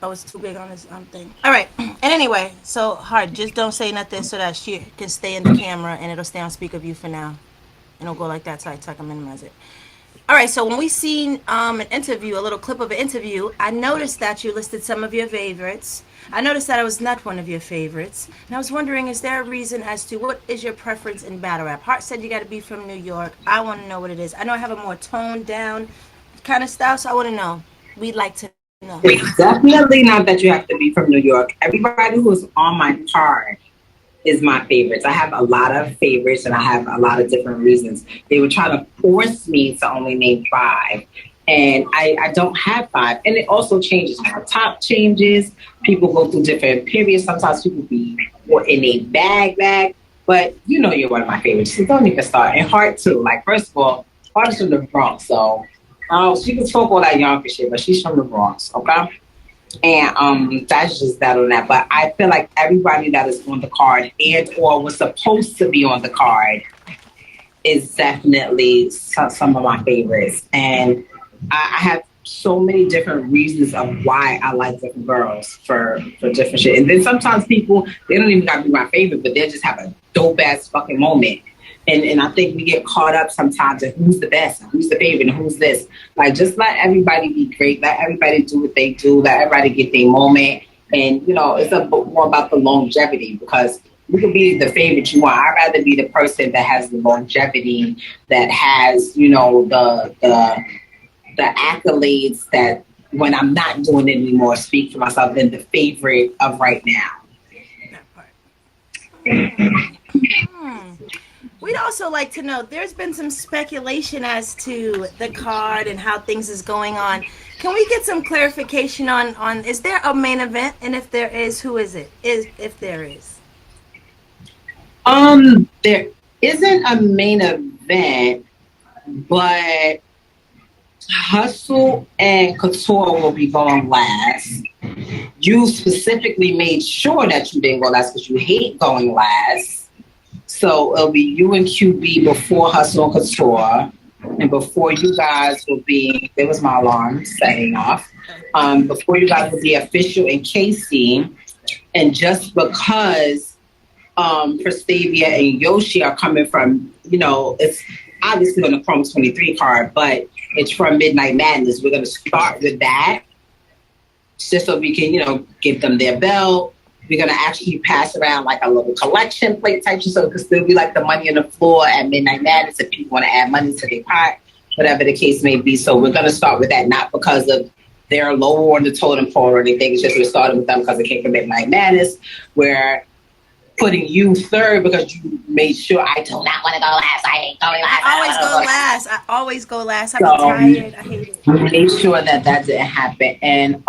Oh, it's too big on this thing. All right. And anyway, so hard. Just don't say nothing so that she can stay in the camera and it'll stay on speaker view for now. And it'll go like that so I can minimize it. All right. So when we seen an interview, a little clip of an interview, I noticed that you listed some of your favorites. I noticed that I was not one of your favorites. And I was wondering, is there a reason as to what is your preference in battle rap? Hart said you got to be from New York. I want to know what it is. I know I have a more toned down kind of style, so I want to know. We'd like to know. It's definitely not that you have to be from New York. Everybody who's on my card is my favorites. I have a lot of favorites and I have a lot of different reasons. They were trying to force me to only name five. And I don't have five. And it also changes. My top changes. People go through different periods. Sometimes people be in a bag. But you know you're one of my favorites. So don't even start. And Heart too. Like, first of all, Heart is from the Bronx. So she can talk all that Yonkers shit, but she's from the Bronx. Okay? And that's just that on that. But I feel like everybody that is on the card and or was supposed to be on the card is definitely some of my favorites. And I have so many different reasons of why I like different girls for different shit. And then sometimes people, they don't even gotta be my favorite, but they just have a dope ass fucking moment. And I think we get caught up sometimes in who's the best, and who's the favorite, and who's this. Like, just let everybody be great. Let everybody do what they do. Let everybody get their moment. And, you know, it's more about the longevity, because you can be the favorite you want. I'd rather be the person that has the longevity, that has, you know, the accolades that when I'm not doing it anymore, speak for myself, than the favorite of right now. That part. Hmm. We'd also like to know, there's been some speculation as to the card and how things is going on. Can we get some clarification on is there a main event? And if there is, who is it? If there is. There isn't a main event, but Hustle and Couture will be going last. You specifically made sure that you didn't go last because you hate going last. So it'll be you and QB before Hustle and Couture. And before you guys will be, there was my alarm setting off. Before you guys will be Official and Casey. And just because Prestavia and Yoshi are coming from, you know, it's obviously on the Chrome 23 card, but it's from Midnight Madness. We're going to start with that just so we can, you know, give them their belt. We're going to actually pass around like a little collection plate type so it could still be like the money on the floor at Midnight Madness if people want to add money to their pot, whatever the case may be. So we're going to start with that, not because of they're lower on the totem pole or anything. It's just we're starting with them because it came from Midnight Madness. We're putting you third because you made sure I do not want to go last. I ain't going last. I always go last. I get tired. I hate it. We made sure that didn't happen. And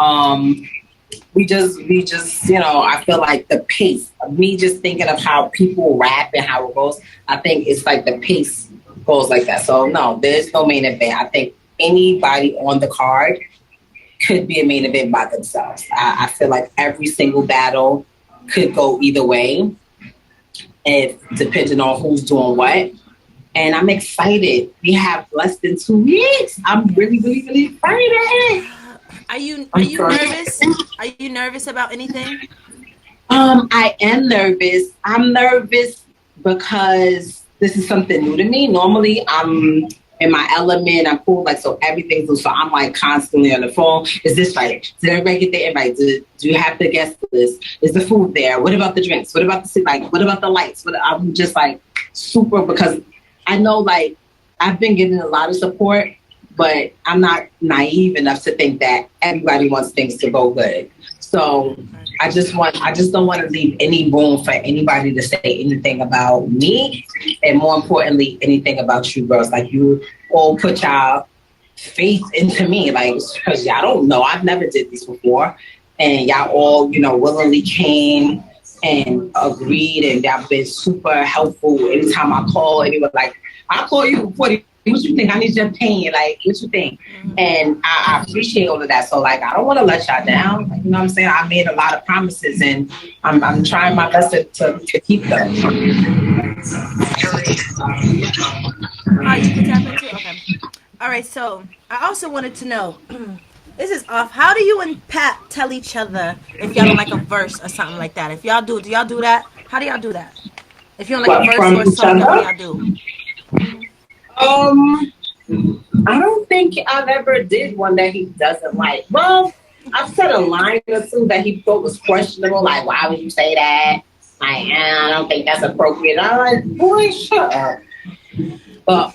we just, you know, I feel like the pace of me just thinking of how people rap and how it goes, I think it's like the pace goes like that. So no, there's no main event. I think anybody on the card could be a main event by themselves. I feel like every single battle could go either way, if depending on who's doing what. And I'm excited. We have less than 2 weeks. I'm really, really, really excited. Are you nervous? Are you nervous about anything? I am nervous. I'm nervous because this is something new to me. Normally, I'm in my element. I'm cool. Like, so everything's new. So I'm like constantly on the phone. Is this right? Did everybody get the invite? Do you have the guest list? Is the food there? What about the drinks? What about the like? What about the lights? I'm just like super, because I know like I've been getting a lot of support, but I'm not naive enough to think that everybody wants things to go good. So I just don't want to leave any room for anybody to say anything about me, and more importantly, anything about you girls. Like, you all put y'all faith into me, like, because y'all don't know. I've never did this before, and y'all all, you know, willingly came and agreed, and y'all been super helpful. Anytime I call, and they were like, "I'll call you before the what you think? I need your opinion. Like, what you think?" And I appreciate all of that. So, like, I don't want to let y'all down. Like, you know what I'm saying? I made a lot of promises, and I'm trying my best to keep them. Oh, you can tap into? Okay. All right. So I also wanted to know, This is off. How do you and Pat tell each other if y'all don't like a verse or something like that? If y'all do y'all do that? How do y'all do that? If you don't like a But verse from or a each song, then what do other, y'all do? um, I don't think I've ever did one that he doesn't like. Well, I've said a line or two that he thought was questionable, like, why would you say that? Like, I don't think that's appropriate. I'm like, boy, shut up. But